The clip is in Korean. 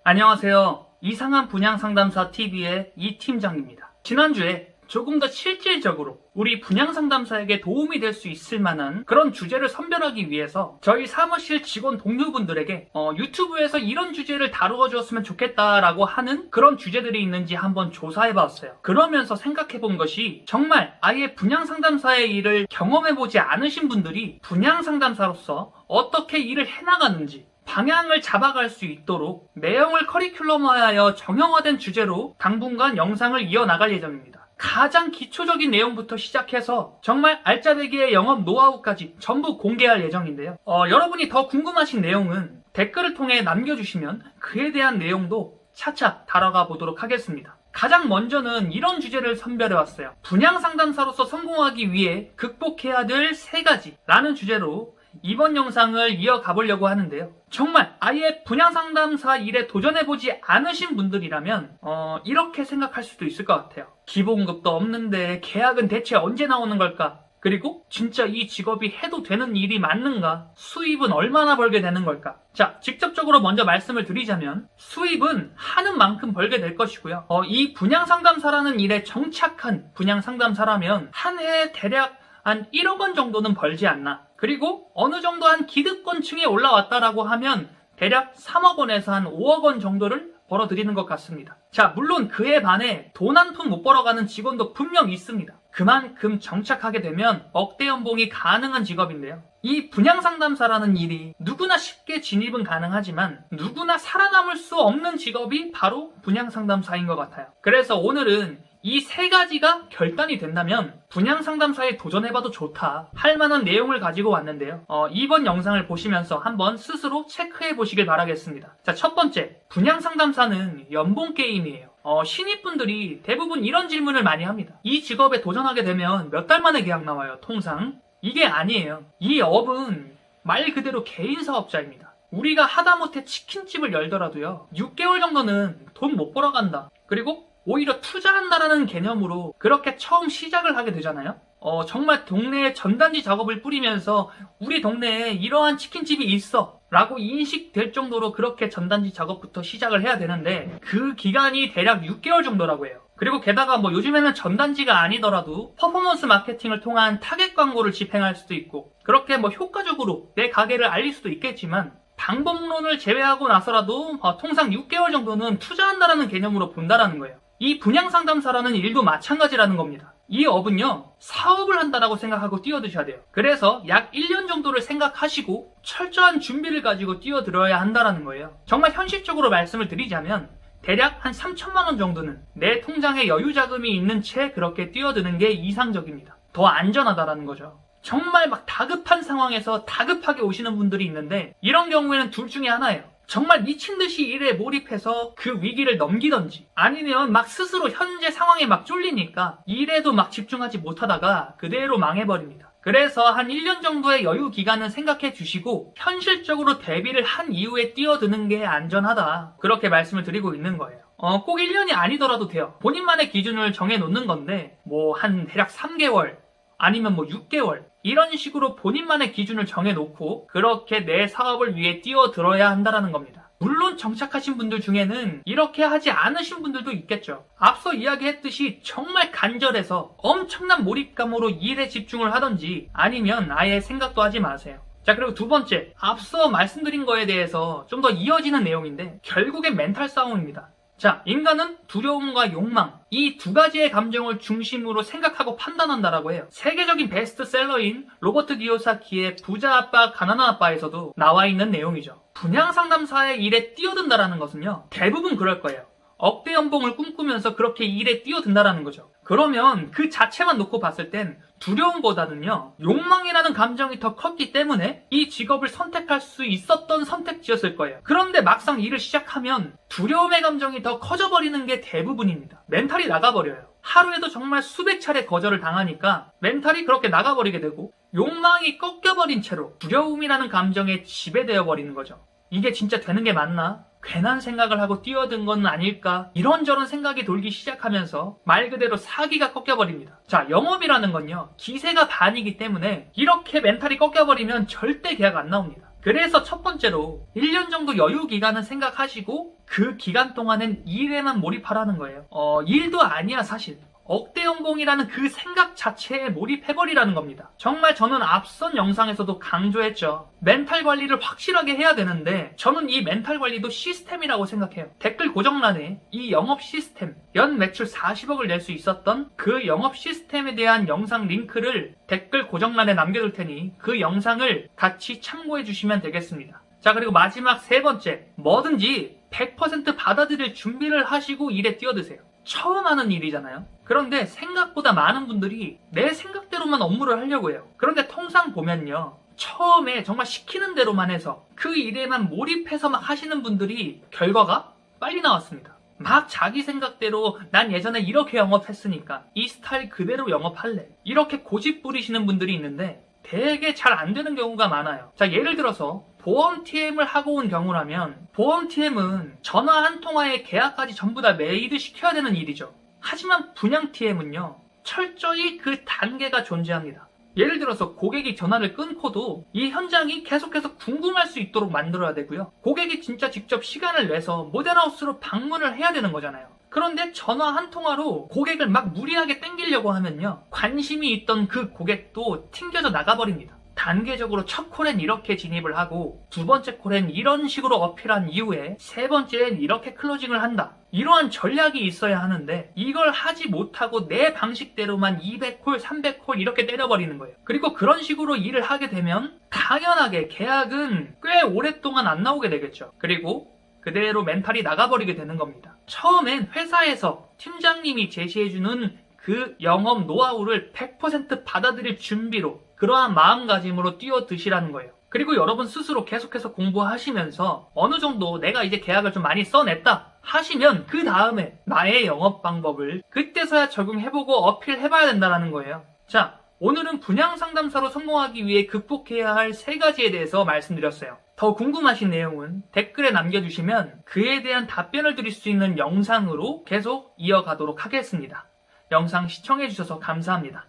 안녕하세요. 이상한 분양상담사 TV의 이 팀장입니다. 지난주에 조금 더 실질적으로 우리 분양상담사에게 도움이 될 수 있을 만한 그런 주제를 선별하기 위해서 저희 사무실 직원 동료분들에게 유튜브에서 이런 주제를 다루어 주었으면 좋겠다라고 하는 그런 주제들이 있는지 한번 조사해봤어요. 그러면서 생각해본 것이 정말 아예 분양상담사의 일을 경험해보지 않으신 분들이 분양상담사로서 어떻게 일을 해나가는지 방향을 잡아갈 수 있도록 내용을 커리큘럼화하여 정형화된 주제로 당분간 영상을 이어나갈 예정입니다. 가장 기초적인 내용부터 시작해서 정말 알짜배기의 영업 노하우까지 전부 공개할 예정인데요. 여러분이 더 궁금하신 내용은 댓글을 통해 남겨주시면 그에 대한 내용도 차차 다뤄가 보도록 하겠습니다. 가장 먼저는 이런 주제를 선별해왔어요. 분양상담사로서 성공하기 위해 극복해야 될 3가지라는 주제로 이번 영상을 이어가 보려고 하는데요. 정말 아예 분양상담사 일에 도전해보지 않으신 분들이라면 이렇게 생각할 수도 있을 것 같아요. 기본급도 없는데 계약은 대체 언제 나오는 걸까? 그리고 진짜 이 직업이 해도 되는 일이 맞는가? 수입은 얼마나 벌게 되는 걸까? 자, 직접적으로 먼저 말씀을 드리자면 수입은 하는 만큼 벌게 될 것이고요. 이 분양상담사라는 일에 정착한 분양상담사라면 한 해에 대략 한 1억 원 정도는 벌지 않나. 그리고 어느 정도 한 기득권층에 올라왔다라고 하면 대략 3억 원에서 한 5억 원 정도를 벌어들이는 것 같습니다. 자, 물론 그에 반해 돈 한 푼 못 벌어가는 직원도 분명 있습니다. 그만큼 정착하게 되면 억대 연봉이 가능한 직업인데요. 이 분양상담사라는 일이 누구나 쉽게 진입은 가능하지만 누구나 살아남을 수 없는 직업이 바로 분양상담사인 것 같아요. 그래서 오늘은 이 3가지가 결단이 된다면 분양상담사에 도전해봐도 좋다 할 만한 내용을 가지고 왔는데요. 이번 영상을 보시면서 한번 스스로 체크해 보시길 바라겠습니다. 자, 첫 번째, 분양상담사는 연봉 게임이에요. 신입분들이 대부분 이런 질문을 많이 합니다. 이 직업에 도전하게 되면 몇 달 만에 계약 나와요, 통상? 이게 아니에요. 이 업은 말 그대로 개인 사업자입니다. 우리가 하다못해 치킨집을 열더라도요, 6개월 정도는 돈 못 벌어간다. 그리고 오히려 투자한다라는 개념으로 그렇게 처음 시작을 하게 되잖아요. 정말 동네에 전단지 작업을 뿌리면서 우리 동네에 이러한 치킨집이 있어 라고 인식될 정도로 그렇게 전단지 작업부터 시작을 해야 되는데 그 기간이 대략 6개월 정도라고 해요. 그리고 게다가 요즘에는 전단지가 아니더라도 퍼포먼스 마케팅을 통한 타겟 광고를 집행할 수도 있고 그렇게 효과적으로 내 가게를 알릴 수도 있겠지만 방법론을 제외하고 나서라도 통상 6개월 정도는 투자한다라는 개념으로 본다라는 거예요. 이 분양상담사라는 일도 마찬가지라는 겁니다. 이 업은요, 사업을 한다라고 생각하고 뛰어드셔야 돼요. 그래서 약 1년 정도를 생각하시고 철저한 준비를 가지고 뛰어들어야 한다라는 거예요. 정말 현실적으로 말씀을 드리자면 대략 한 3천만 원 정도는 내 통장에 여유 자금이 있는 채 그렇게 뛰어드는 게 이상적입니다. 더 안전하다라는 거죠. 정말 다급한 상황에서 다급하게 오시는 분들이 있는데 이런 경우에는 둘 중에 하나예요. 정말 미친듯이 일에 몰입해서 그 위기를 넘기던지 아니면 스스로 현재 상황에 쫄리니까 일에도 집중하지 못하다가 그대로 망해버립니다. 그래서 한 1년 정도의 여유 기간은 생각해 주시고 현실적으로 대비를 한 이후에 뛰어드는 게 안전하다. 그렇게 말씀을 드리고 있는 거예요. 꼭 1년이 아니더라도 돼요. 본인만의 기준을 정해놓는 건데 한 대략 3개월 아니면 6개월 이런 식으로 본인만의 기준을 정해놓고 그렇게 내 사업을 위해 뛰어들어야 한다는 겁니다. 물론 정착하신 분들 중에는 이렇게 하지 않으신 분들도 있겠죠. 앞서 이야기했듯이 정말 간절해서 엄청난 몰입감으로 일에 집중을 하던지 아니면 아예 생각도 하지 마세요. 자, 그리고 두 번째, 앞서 말씀드린 거에 대해서 좀 더 이어지는 내용인데 결국엔 멘탈 싸움입니다. 자, 인간은 두려움과 욕망, 이 2가지의 감정을 중심으로 생각하고 판단한다라고 해요. 세계적인 베스트셀러인 로버트 기요사키의 부자 아빠, 가난한 아빠에서도 나와 있는 내용이죠. 분양상담사의 일에 뛰어든다라는 것은요, 대부분 그럴 거예요. 억대 연봉을 꿈꾸면서 그렇게 일에 뛰어든다라는 거죠. 그러면 그 자체만 놓고 봤을 땐 두려움보다는요, 욕망이라는 감정이 더 컸기 때문에 이 직업을 선택할 수 있었던 선택지였을 거예요. 그런데 막상 일을 시작하면 두려움의 감정이 더 커져버리는 게 대부분입니다. 멘탈이 나가버려요. 하루에도 정말 수백 차례 거절을 당하니까 멘탈이 그렇게 나가버리게 되고 욕망이 꺾여버린 채로 두려움이라는 감정에 지배되어 버리는 거죠. 이게 진짜 되는 게 맞나? 괜한 생각을 하고 뛰어든 건 아닐까? 이런저런 생각이 돌기 시작하면서 말 그대로 사기가 꺾여버립니다. 자, 영업이라는 건요, 기세가 반이기 때문에 이렇게 멘탈이 꺾여버리면 절대 계약 안 나옵니다. 그래서 첫 번째로 1년 정도 여유 기간은 생각하시고 그 기간 동안엔 일에만 몰입하라는 거예요. 일도 아니야 사실. 억대 연봉이라는 그 생각 자체에 몰입해버리라는 겁니다. 정말 저는 앞선 영상에서도 강조했죠. 멘탈 관리를 확실하게 해야 되는데 저는 이 멘탈 관리도 시스템이라고 생각해요. 댓글 고정란에 이 영업 시스템, 연 매출 40억을 낼 수 있었던 그 영업 시스템에 대한 영상 링크를 댓글 고정란에 남겨둘 테니 그 영상을 같이 참고해 주시면 되겠습니다. 자, 그리고 마지막 세 번째, 뭐든지 100% 받아들일 준비를 하시고 일에 뛰어드세요. 처음 하는 일이잖아요. 그런데 생각보다 많은 분들이 내 생각대로만 업무를 하려고 해요. 그런데 통상 보면요, 처음에 정말 시키는 대로만 해서 그 일에만 몰입해서 막 하시는 분들이 결과가 빨리 나왔습니다. 막 자기 생각대로 난 예전에 이렇게 영업했으니까 이 스타일 그대로 영업할래, 이렇게 고집 부리시는 분들이 있는데 되게 잘 안 되는 경우가 많아요. 자, 예를 들어서 보험 TM을 하고 온 경우라면 보험 TM은 전화 한 통화에 계약까지 전부 다 메이드 시켜야 되는 일이죠. 하지만 분양 TM은요, 철저히 그 단계가 존재합니다. 예를 들어서 고객이 전화를 끊고도 이 현장이 계속해서 궁금할 수 있도록 만들어야 되고요. 고객이 진짜 직접 시간을 내서 모델하우스로 방문을 해야 되는 거잖아요. 그런데 전화 한 통화로 고객을 막 무리하게 땡기려고 하면요, 관심이 있던 그 고객도 튕겨져 나가버립니다. 단계적으로 첫 콜엔 이렇게 진입을 하고 두 번째 콜엔 이런 식으로 어필한 이후에 세 번째엔 이렇게 클로징을 한다. 이러한 전략이 있어야 하는데 이걸 하지 못하고 내 방식대로만 200콜, 300콜 이렇게 때려버리는 거예요. 그리고 그런 식으로 일을 하게 되면 당연하게 계약은 꽤 오랫동안 안 나오게 되겠죠. 그리고 그대로 멘탈이 나가버리게 되는 겁니다. 처음엔 회사에서 팀장님이 제시해주는 그 영업 노하우를 100% 받아들일 준비로, 그러한 마음가짐으로 뛰어드시라는 거예요. 그리고 여러분 스스로 계속해서 공부하시면서 어느 정도 내가 이제 계약을 좀 많이 써냈다 하시면 그 다음에 나의 영업 방법을 그때서야 적용해보고 어필해봐야 된다는 거예요. 자, 오늘은 분양 상담사로 성공하기 위해 극복해야 할 3가지에 대해서 말씀드렸어요. 더 궁금하신 내용은 댓글에 남겨주시면 그에 대한 답변을 드릴 수 있는 영상으로 계속 이어가도록 하겠습니다. 영상 시청해주셔서 감사합니다.